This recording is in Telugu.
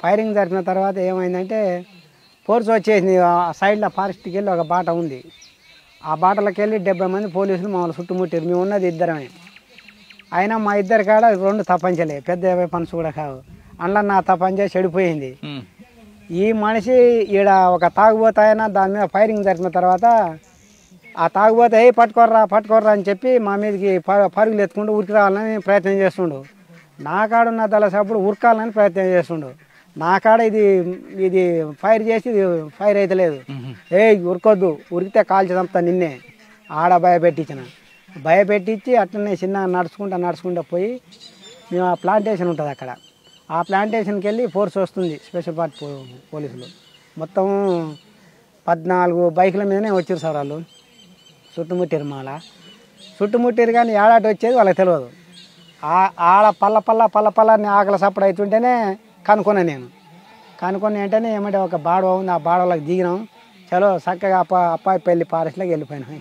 ఫైరింగ్ జరిపిన తర్వాత ఏమైందంటే ఫోర్స్ వచ్చేసింది. ఆ సైడ్లో ఫారెస్ట్కి వెళ్ళి ఒక బాట ఉంది. ఆ బాటలోకి వెళ్ళి 70 మంది పోలీసులు మమ్మల్ని చుట్టుముట్టారు. మేము ఉన్నది ఇద్దరమే. అయినా మా ఇద్దరి కాడ 2 తప్పంచలే, పెద్ద వెపన్స్ కూడా కావు. అందులో నా తప్పంచ చెడిపోయింది. ఈ మనిషి ఈడ ఒక తాగుబోతాయన దాని మీద ఫైరింగ్ జరిపిన తర్వాత ఆ తాగుబోతే పట్టుకోర్రా అని చెప్పి మా మీదకి పరుగులు ఎత్తుకుంటూ ఉరికి రావాలని ప్రయత్నం చేస్తుండు. నా కాడ ఉన్న దళసప్పుడు ఉరకాలని ప్రయత్నం చేస్తుండు. నా కాడ ఇది ఫైర్ చేసి ఫైర్ అయితే లేదు. ఉరకొద్దు, ఉరికితే కాల్చి చంపుతా నిన్నే ఆడ భయపెట్టించి అట్లనే చిన్న నడుచుకుంటూ పోయి మేము ఆ ప్లాంటేషన్ ఉంటుంది అక్కడ. ఆ ప్లాంటేషన్కి వెళ్ళి ఫోర్స్ వస్తుంది, స్పెషల్ పార్టీ పోలీసులు. మొత్తం 14 బైకుల మీదనే వచ్చారు సార్ వాళ్ళు. చుట్టుముట్టారు కానీ ఏడాటి వచ్చేది వాళ్ళకి తెలియదు. ఆడ పల్ల ఆకలి సప్పుడు అవుతుంటేనే కనుక్కొని వెంటనే ఏమంటే ఒక బాడవ ఉంది, ఆ బాడవలోకి దిగినాం. చలో చక్కగా అప్పాయిపల్లి ఫారెస్ట్లోకి వెళ్ళిపోయినాం.